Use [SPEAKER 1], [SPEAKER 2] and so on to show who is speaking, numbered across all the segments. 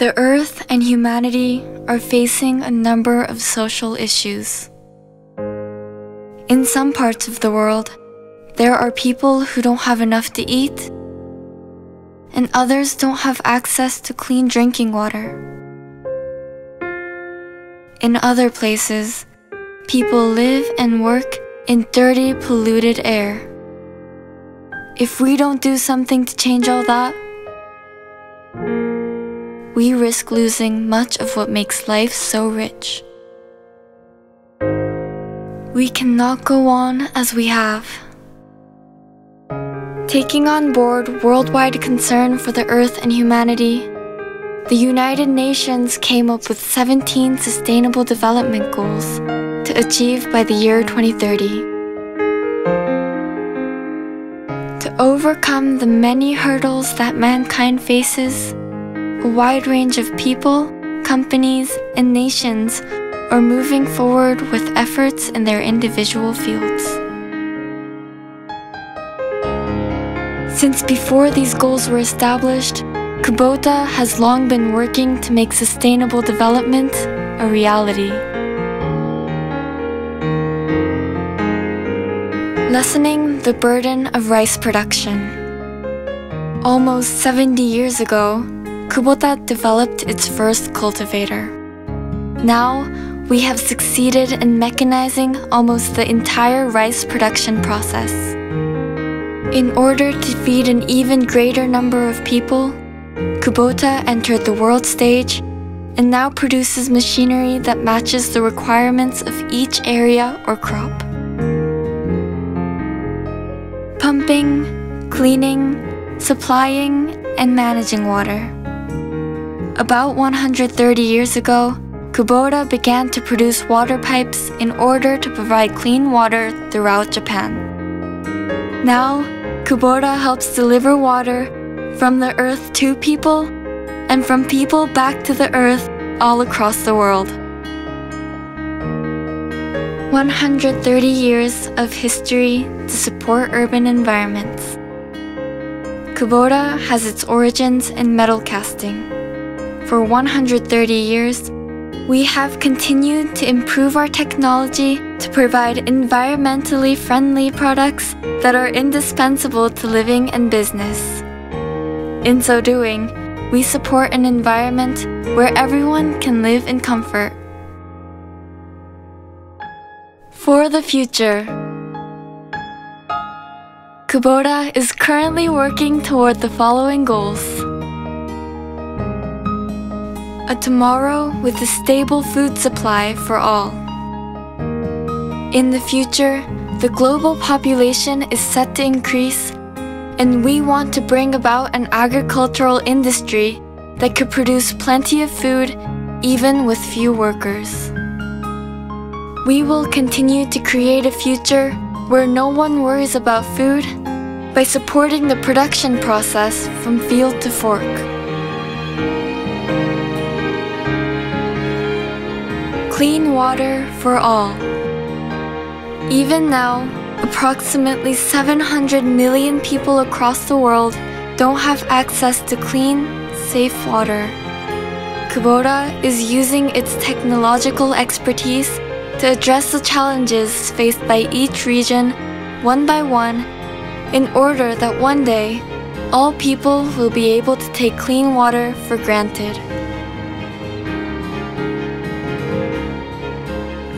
[SPEAKER 1] The Earth and humanity are facing a number of social issues. In some parts of the world, there are people who don't have enough to eat, and others don't have access to clean drinking water. In other places, people live and work in dirty, polluted air. If we don't do something to change all that, we risk losing much of what makes life so rich. We cannot go on as we have. Taking on board worldwide concern for the Earth and humanity, the United Nations came up with 17 Sustainable Development Goals to achieve by the year 2030. To overcome the many hurdles that mankind faces, a wide range of people, companies, and nations are moving forward with efforts in their individual fields. Since before these goals were established, Kubota has long been working to make sustainable development a reality. Lessening the burden of rice production. Almost 70 years ago, Kubota developed its first cultivator. Now, we have succeeded in mechanizing almost the entire rice production process. In order to feed an even greater number of people, Kubota entered the world stage and now produces machinery that matches the requirements of each area or crop. Pumping, cleaning, supplying, and managing water. About 130 years ago, Kubota began to produce water pipes in order to provide clean water throughout Japan. Now, Kubota helps deliver water from the earth to people and from people back to the earth all across the world. 130 years of history to support urban environments. Kubota has its origins in metal casting. For 130 years, we have continued to improve our technology to provide environmentally friendly products that are indispensable to living and business. In so doing, we support an environment where everyone can live in comfort. For the future, Kubota is currently working toward the following goals. A tomorrow with a stable food supply for all. In the future, the global population is set to increase, and we want to bring about an agricultural industry that could produce plenty of food even with few workers. We will continue to create a future where no one worries about food by supporting the production process from field to fork. Clean water for all. Even now, approximately 700 million people across the world don't have access to clean, safe water. Kubota is using its technological expertise to address the challenges faced by each region, one by one, in order that one day, all people will be able to take clean water for granted.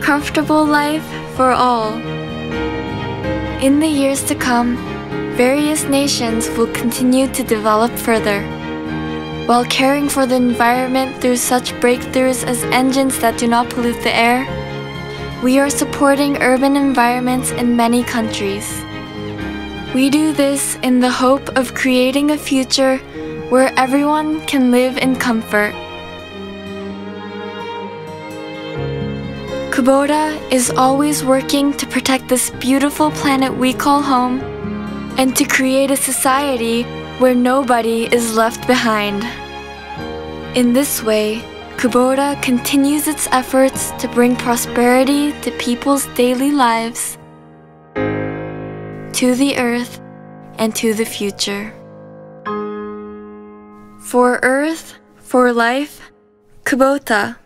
[SPEAKER 1] Comfortable life for all. In the years to come, various nations will continue to develop further. While caring for the environment through such breakthroughs as engines that do not pollute the air, we are supporting urban environments in many countries. We do this in the hope of creating a future where everyone can live in comfort. Kubota is always working to protect this beautiful planet we call home and to create a society where nobody is left behind. In this way, Kubota continues its efforts to bring prosperity to people's daily lives, to the earth, and to the future. For Earth, For life, Kubota.